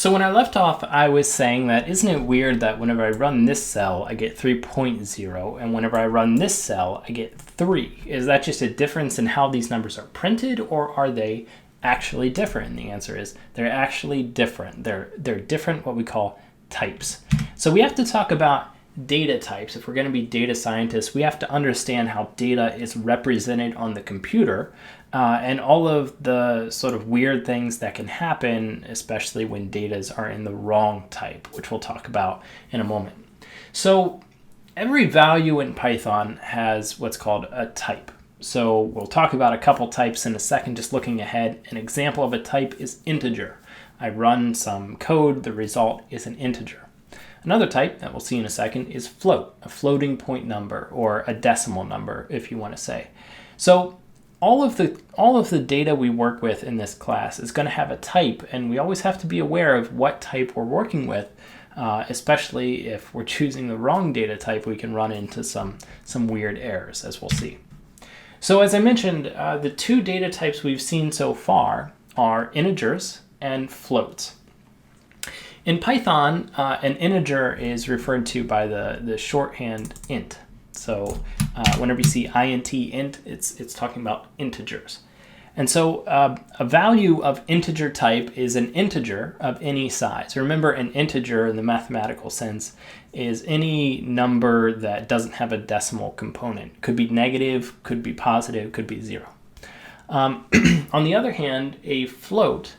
So when I left off, I was saying that isn't it weird that whenever I run this cell, I get 3.0, and whenever I run this cell, I get 3. Is that just a difference in how these numbers are printed, or are they actually different? And the answer is they're actually different. They're different, what we call types. So we have to talk about data types. If we're going to be data scientists, we have to understand how data is represented on the computer and all of the sort of weird things that can happen, especially when data are in the wrong type, which we'll talk about in a moment. So every value in Python has what's called a type. So we'll talk about a couple types in a second, just looking ahead. An example of a type is integer. I run some code, the result is an integer. Another type that we'll see in a second is float, a floating point number, or a decimal number, if you want to say. So all of the data we work with in this class is going to have a type, and we always have to be aware of what type we're working with, especially if we're choosing the wrong data type, we can run into some weird errors, as we'll see. So as I mentioned, the two data types we've seen so far are integers and floats. In Python, an integer is referred to by the shorthand int. So whenever you see int, it's talking about integers. And so a value of integer type is an integer of any size. Remember, an integer in the mathematical sense is any number that doesn't have a decimal component. Could be negative, could be positive, could be 0. On the other hand, a float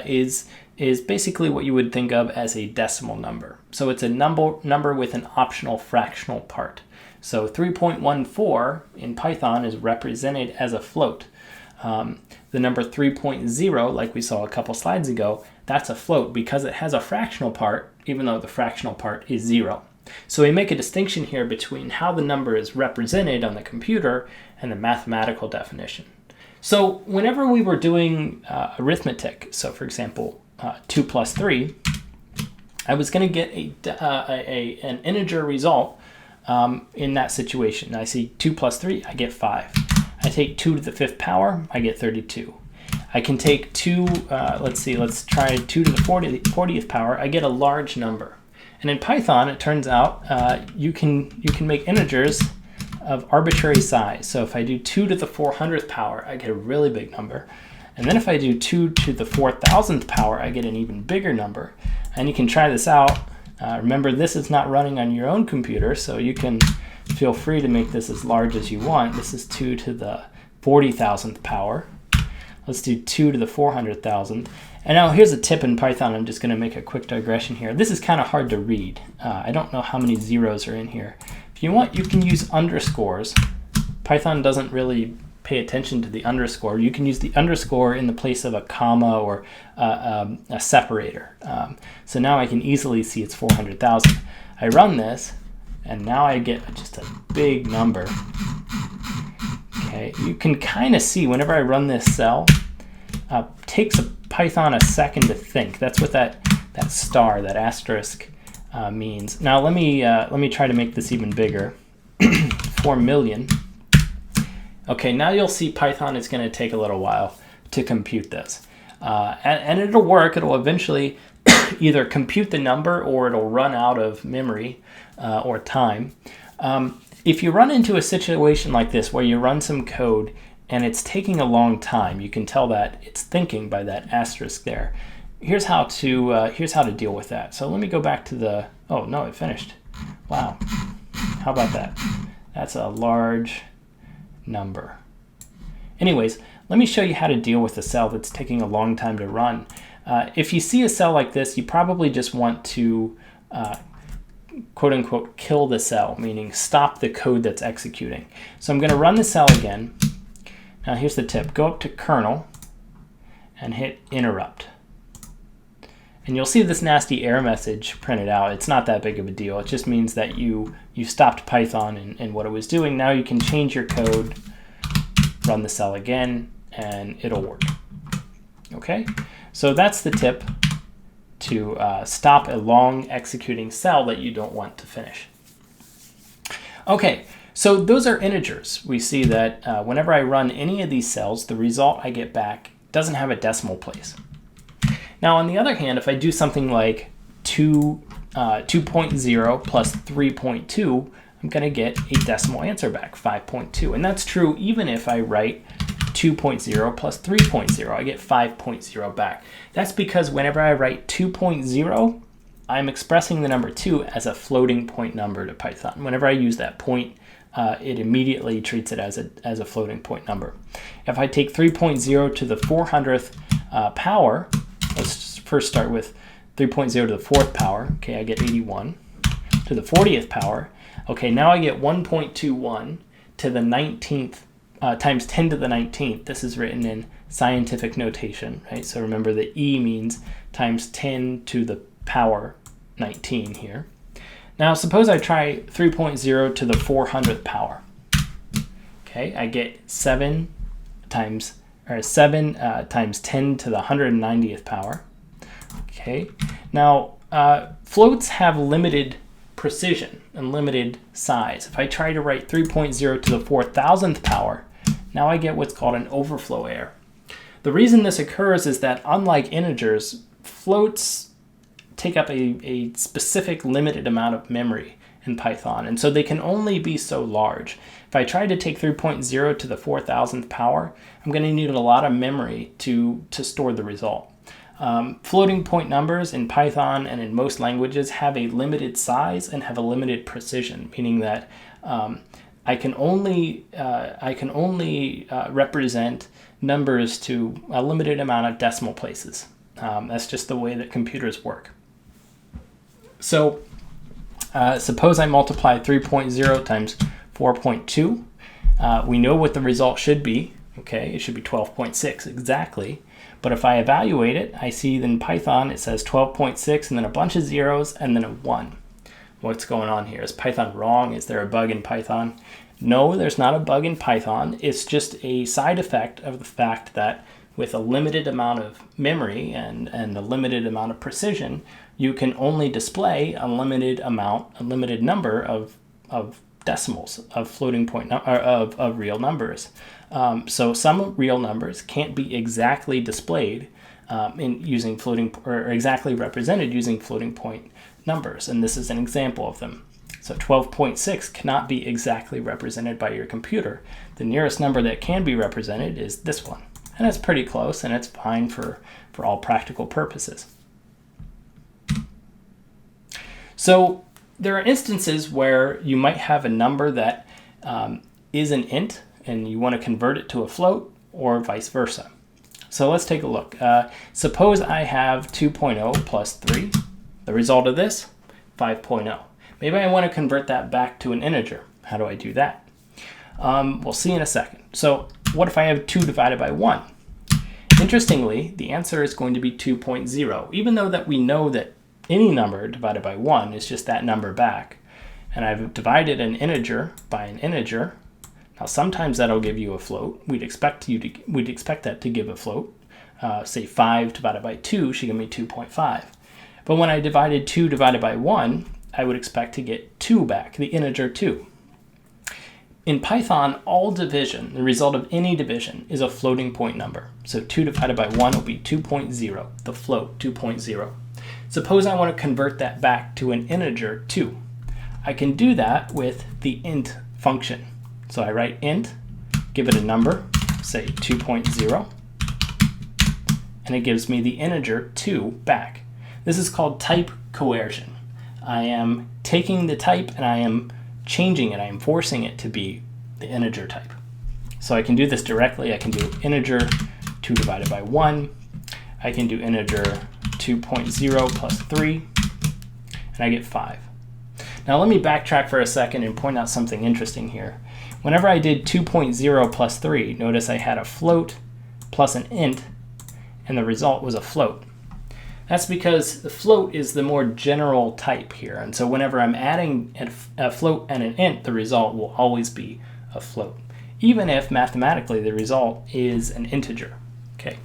is basically what you would think of as a decimal number. So it's a number with an optional fractional part. So 3.14 in Python is represented as a float. The number 3.0, like we saw a couple slides ago, that's a float because it has a fractional part, even though the fractional part is 0. So we make a distinction here between how the number is represented on the computer and the mathematical definition. So whenever we were doing arithmetic, so for example, 2 plus 3, I was going to get an integer result in that situation. I see 2 plus 3, I get 5. I take 2 to the 5th power, I get 32. I can take 2, let's try 2 to the 40th power, I get a large number. And in Python, it turns out you can make integers of arbitrary size. So if I do 2 to the 400th power, I get a really big number. And then if I do 2 to the 4,000th power, I get an even bigger number. And you can try this out. Remember, this is not running on your own computer, so you can feel free to make this as large as you want. This is 2 to the 40,000th power. Let's do 2 to the 400,000th. And now here's a tip in Python. I'm just going to make a quick digression here. This is kind of hard to read. I don't know how many zeros are in here. If you want, you can use underscores. Python doesn't really pay attention to the underscore. You can use the underscore in the place of a comma or a separator. So now I can easily see it's 400,000. I run this, and now I get just a big number. Okay, you can kind of see whenever I run this cell, takes Python a second to think. That's what that star, that asterisk means. Now let me try to make this even bigger. 4 million. Okay, now you'll see Python is going to take a little while to compute this. And it'll work. It'll eventually either compute the number or it'll run out of memory or time. If you run into a situation like this where you run some code and it's taking a long time, you can tell that it's thinking by that asterisk there. Here's how to deal with that. So let me go back to the, oh no, it finished. Wow, how about that? That's a large number. Anyways, let me show you how to deal with a cell that's taking a long time to run. If you see a cell like this, you probably just want to quote unquote kill the cell, meaning stop the code that's executing. So I'm going to run the cell again. Now here's the tip. Go up to kernel and hit interrupt. And you'll see this nasty error message printed out. It's not that big of a deal. It just means that you stopped Python and what it was doing. Now you can change your code, run the cell again, and it'll work. Okay, so that's the tip to stop a long executing cell that you don't want to finish. Okay, so those are integers. We see that whenever I run any of these cells, the result I get back doesn't have a decimal place. Now, on the other hand, if I do something like 2.0 plus 3.2, I'm going to get a decimal answer back, 5.2. And that's true even if I write 2.0 plus 3.0, I get 5.0 back. That's because whenever I write 2.0, I'm expressing the number 2 as a floating point number to Python. Whenever I use that point, it immediately treats it as a floating point number. If I take 3.0 to the 400th power, let's first start with 3.0 to the 4th power. Okay, I get 81. To the 40th power, okay, now I get 1.21 to the 19th times 10 to the 19th. This is written in scientific notation, right? So remember the E means times 10 to the power 19 here. Now suppose I try 3.0 to the 400th power. Okay, I get 7 times 10 to the 190th power. Okay, now floats have limited precision and limited size. If I try to write 3.0 to the 4,000th power, now I get what's called an overflow error. The reason this occurs is that unlike integers, floats take up a specific limited amount of memory in Python, and so they can only be so large. If I try to take 3.0 to the 4,000th power, I'm going to need a lot of memory to store the result. Floating point numbers in Python and in most languages have a limited size and have a limited precision, meaning that I can only represent numbers to a limited amount of decimal places. That's just the way that computers work. So suppose I multiply 3.0 times 4.2. We know what the result should be. Okay, it should be 12.6 exactly. But if I evaluate it, I see that in Python it says 12.6 and then a bunch of zeros and then a 1. What's going on here? Is Python wrong? Is there a bug in Python? No, there's not a bug in Python. It's just a side effect of the fact that with a limited amount of memory and a limited amount of precision, you can only display a limited number of decimals, of floating point, of real numbers. So some real numbers can't be exactly displayed using floating, or exactly represented using floating point numbers, and this is an example of them. So 12.6 cannot be exactly represented by your computer. The nearest number that can be represented is this one, and it's pretty close, and it's fine for all practical purposes. So there are instances where you might have a number that is an int, and you want to convert it to a float, or vice versa. So let's take a look. Suppose I have 2.0 plus 3. The result of this, 5.0. Maybe I want to convert that back to an integer. How do I do that? We'll see in a second. So what if I have 2 divided by 1? Interestingly, the answer is going to be 2.0, even though that we know that any number divided by 1 is just that number back. And I've divided an integer by an integer. Now sometimes that'll give you a float. We'd expect that to give a float. Say 5 divided by 2 should give me 2.5. But when I divided 2 divided by 1, I would expect to get 2 back, the integer 2. In Python, all division, the result of any division, is a floating point number. So 2 divided by 1 will be 2.0, the float 2.0. Suppose I want to convert that back to an integer 2. I can do that with the int function. So I write int, give it a number, say 2.0, and it gives me the integer 2 back. This is called type coercion. I am taking the type and I am changing it. I am forcing it to be the integer type. So I can do this directly. I can do integer 2 divided by 1. I can do integer 2.0 plus 3, and I get 5. Now let me backtrack for a second and point out something interesting here. Whenever I did 2.0 plus 3, notice I had a float plus an int, and the result was a float. That's because the float is the more general type here, and so whenever I'm adding a float and an int, the result will always be a float, even if mathematically the result is an integer. Okay.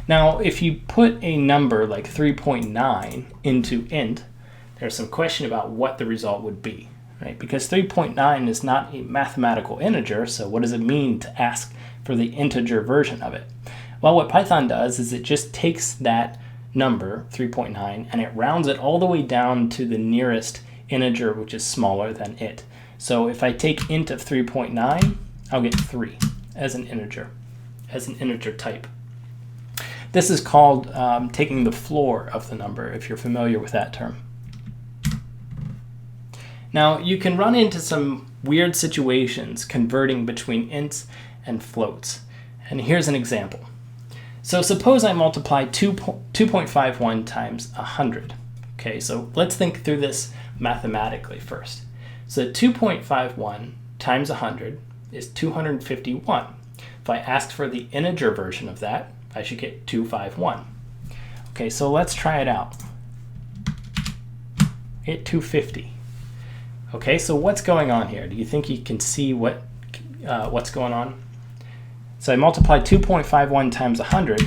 Now, if you put a number like 3.9 into int, there's some question about what the result would be, right? Because 3.9 is not a mathematical integer, so what does it mean to ask for the integer version of it? Well, what Python does is it just takes that number, 3.9, and it rounds it all the way down to the nearest integer, which is smaller than it. So if I take int of 3.9, I'll get 3 as an integer type. This is called taking the floor of the number, if you're familiar with that term. Now, you can run into some weird situations converting between ints and floats. And here's an example. So suppose I multiply 2.51 times 100. Okay, so let's think through this mathematically first. So 2.51 times 100 is 251. If I asked for the integer version of that, I should get 251. Okay, so let's try it out. Get 250. Okay, so what's going on here? Do you think you can see what's going on? So I multiply 2.51 times 100.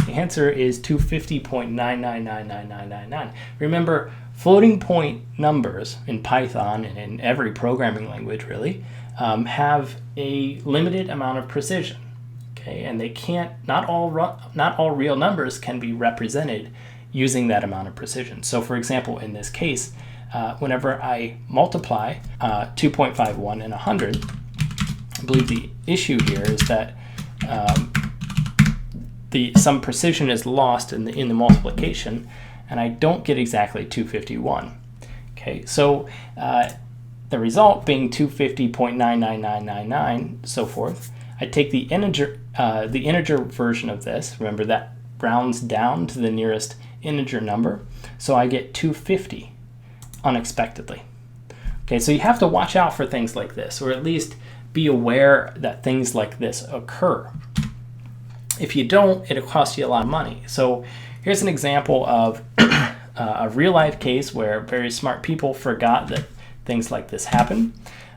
The answer is 250.9999999. Remember, floating point numbers in Python and in every programming language really have a limited amount of precision. Okay, and they can't. Not all real numbers can be represented using that amount of precision. So, for example, in this case, whenever I multiply 2.51 and 100, I believe the issue here is that some precision is lost in the multiplication, and I don't get exactly 251. Okay, so the result being 250.99999, so forth. I take the integer version of this. Remember, that rounds down to the nearest integer number, so I get 250 unexpectedly. Okay, so you have to watch out for things like this, or at least be aware that things like this occur. If you don't, it'll cost you a lot of money. So here's an example of a real-life case where very smart people forgot that things like this happen.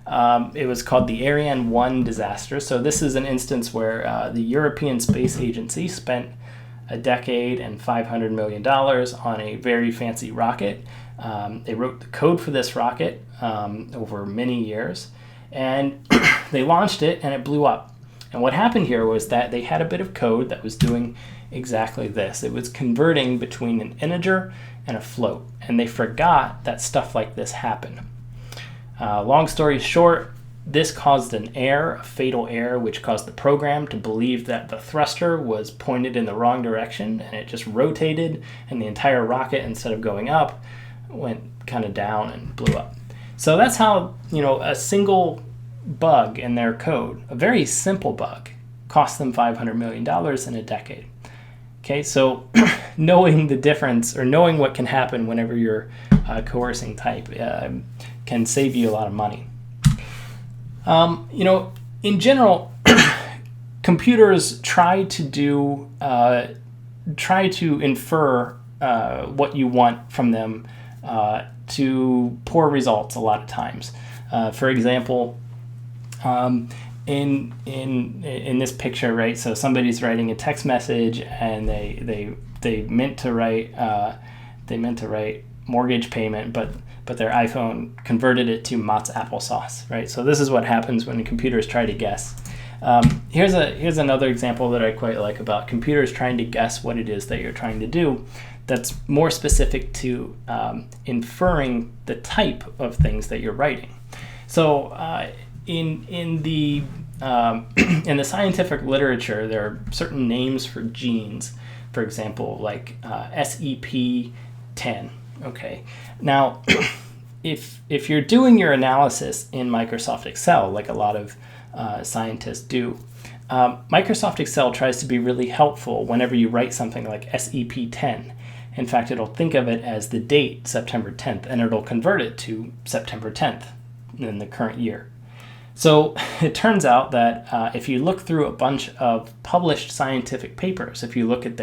It was called the Ariane 1 disaster. So this is an instance where the European Space Agency spent a decade and $500 million on a very fancy rocket. They wrote the code for this rocket over many years, and they launched it and it blew up. And what happened here was that they had a bit of code that was doing exactly this. It was converting between an integer and a float, and they forgot that stuff like this happened. Long story short, this caused an error, a fatal error, which caused the program to believe that the thruster was pointed in the wrong direction, and it just rotated, and the entire rocket, instead of going up, went kind of down and blew up. So that's how, a single bug in their code, a very simple bug, cost them $500 million in a decade. Okay, so knowing the difference, or knowing what can happen whenever you're coercing type, can save you a lot of money. In general, computers try to infer what you want from them to poor results a lot of times. For example, in this picture, right? So somebody's writing a text message, and they meant to write mortgage payment, but their iPhone converted it to Mott's applesauce, right? So this is what happens when computers try to guess. Here's another example that I quite like about computers trying to guess what it is that you're trying to do. That's more specific to inferring the type of things that you're writing. So in the scientific literature, there are certain names for genes. For example, like SEP10. Okay. Now, if you're doing your analysis in Microsoft Excel, like a lot of scientists do, Microsoft Excel tries to be really helpful whenever you write something like SEP10. In fact, it'll think of it as the date, September 10th, and it'll convert it to September 10th in the current year. So it turns out that if you look through a bunch of published scientific papers, if you look at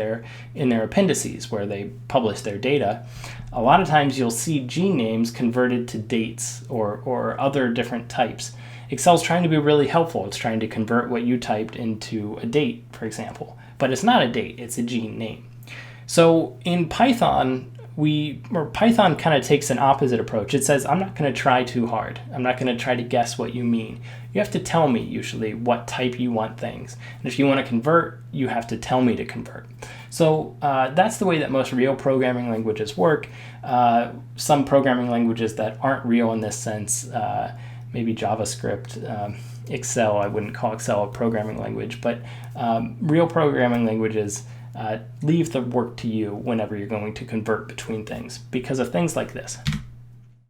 in their appendices where they publish their data, a lot of times you'll see gene names converted to dates or other different types. Excel's trying to be really helpful. It's trying to convert what you typed into a date, for example. But it's not a date, it's a gene name. So in Python, Python kind of takes an opposite approach. It says, I'm not going to try too hard. I'm not going to try to guess what you mean. You have to tell me usually what type you want things. And if you want to convert, you have to tell me to convert. So that's the way that most real programming languages work. Some programming languages that aren't real in this sense, maybe JavaScript, Excel, I wouldn't call Excel a programming language, but real programming languages leave the work to you whenever you're going to convert between things because of things like this.